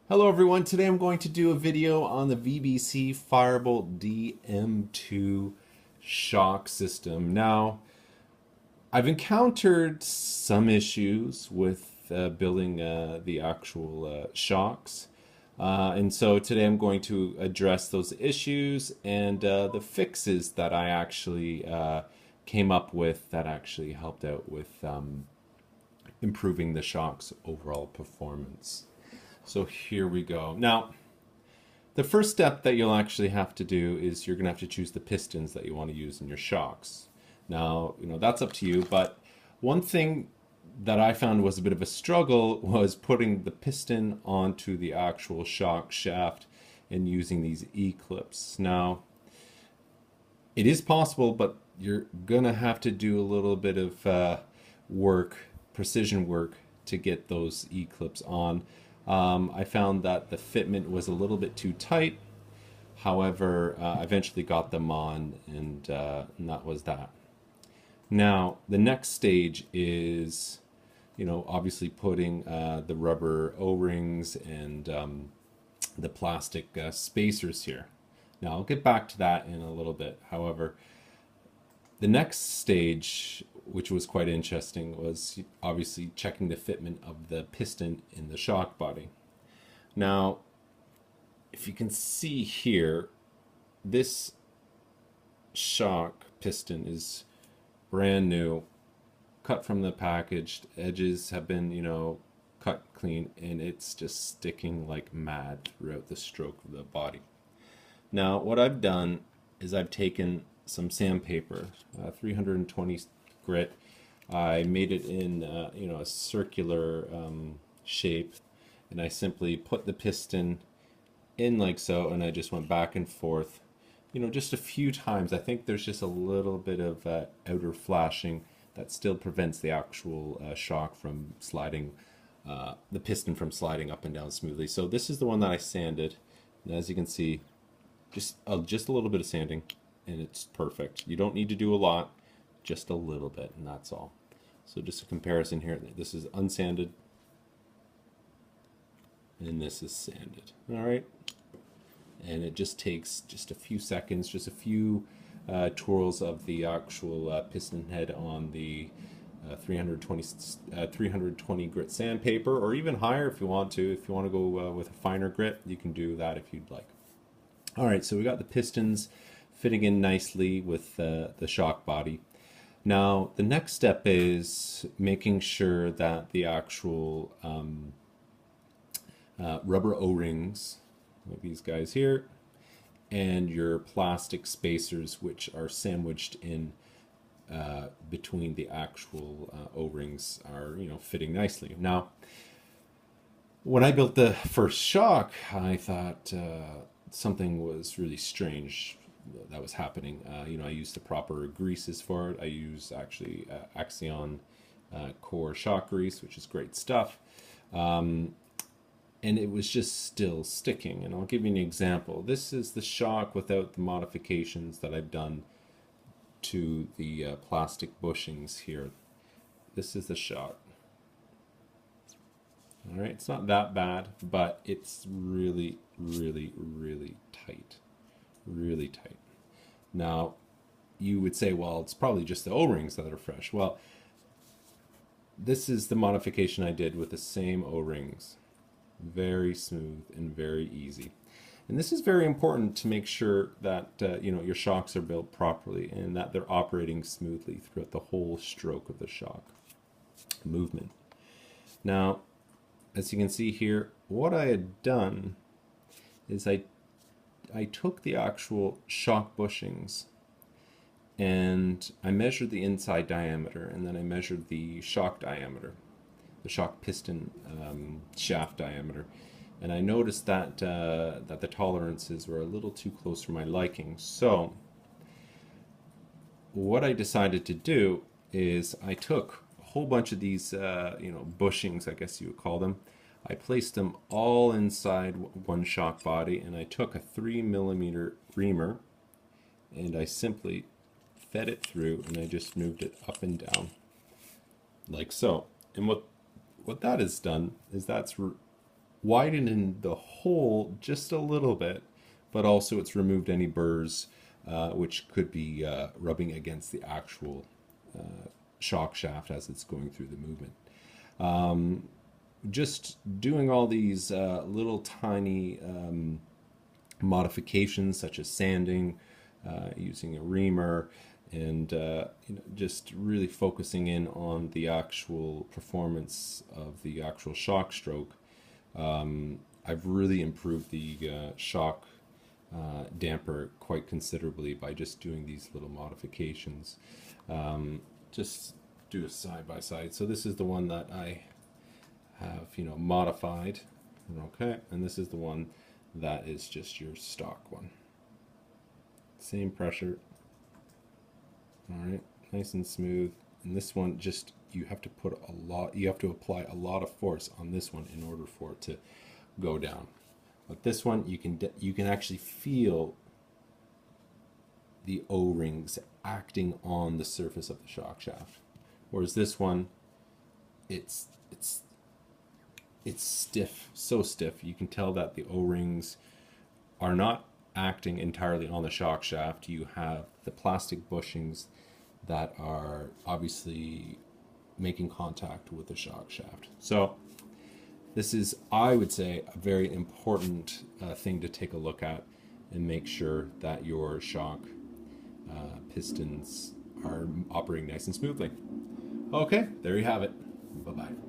Hello everyone, today I'm going to do a video on the VBC Firebolt DM2 shock system. Now, I've encountered some issues with building the actual shocks. And so today I'm going to address those issues and the fixes that I actually came up with that actually helped out with improving the shock's overall performance. So here we go. Now, the first step that you'll actually have to do is you're going to have to choose the pistons that you want to use in your shocks. Now, that's up to you, but one thing that I found was a bit of a struggle was putting the piston onto the actual shock shaft and using these E-clips. Now, it is possible, but you're going to have to do a little bit of precision work, to get those E-clips on. I found that the fitment was a little bit too tight. However, I eventually got them on, and that was that. Now, the next stage is, obviously putting the rubber O-rings and the plastic spacers here. Now, I'll get back to that in a little bit. However, the next stage, which was quite interesting, was obviously checking the fitment of the piston in the shock body. Now, if you can see here, this shock piston is brand new, cut from the package. Edges have been, cut clean, and it's just sticking like mad throughout the stroke of the body. Now, what I've done is I've taken some sandpaper, 320 grit. I made it in a circular shape, and I simply put the piston in like so, and I just went back and forth, just a few times. I think there's just a little bit of outer flashing that still prevents the actual shock from sliding, the piston from sliding up and down smoothly. So this is the one that I sanded, and as you can see, just a little bit of sanding, and it's perfect. You don't need to do a lot, just a little bit, and that's all. So just a comparison here. This is unsanded, and this is sanded. All right, and it just takes just a few seconds, just a few twirls of the actual piston head on the 320 grit sandpaper, or even higher if you want to. If you want to go with a finer grit, you can do that if you'd like. All right, so we got the pistons fitting in nicely with the shock body. Now, the next step is making sure that the actual rubber O-rings, like these guys here, and your plastic spacers, which are sandwiched in between the actual O-rings, are fitting nicely. Now, when I built the first shock, I thought something was really strange that was happening. I used the proper greases for it. I use actually Axion core shock grease, which is great stuff. And it was just still sticking. And I'll give you an example. This is the shock without the modifications that I've done to the plastic bushings here. This is the shock. All right, it's not that bad, but it's really, really, really tight. Really tight. Now, you would say, well, it's probably just the O-rings that are fresh. Well, this is the modification I did with the same O-rings. Very smooth and very easy. And this is very important to make sure that your shocks are built properly and that they're operating smoothly throughout the whole stroke of the shock movement. Now, as you can see here, what I had done is I took the actual shock bushings and I measured the inside diameter, and then I measured the shock diameter, the shock piston shaft diameter, and I noticed that that the tolerances were a little too close for my liking. So what I decided to do is I took a whole bunch of these bushings, I guess you would call them. I placed them all inside one shock body, and I took a 3mm reamer and I simply fed it through, and I just moved it up and down like so. And what that has done is that's widened the hole just a little bit, but also it's removed any burrs which could be rubbing against the actual shock shaft as it's going through the movement. Just doing all these little tiny modifications such as sanding, using a reamer, and just really focusing in on the actual performance of the actual shock stroke. I've really improved the shock damper quite considerably by just doing these little modifications. Just do a side by side. So this is the one that I have, modified. Okay, and this is the one that is just your stock one. Same pressure. All right, nice and smooth. And this one, just you have to apply a lot of force on this one in order for it to go down. But this one, you can actually feel the O-rings acting on the surface of the shock shaft. Whereas this one, it's stiff, so stiff. You can tell that the O-rings are not acting entirely on the shock shaft. You have the plastic bushings that are obviously making contact with the shock shaft. So this is, I would say, a very important thing to take a look at and make sure that your shock pistons are operating nice and smoothly. Okay, there you have it. Bye-bye.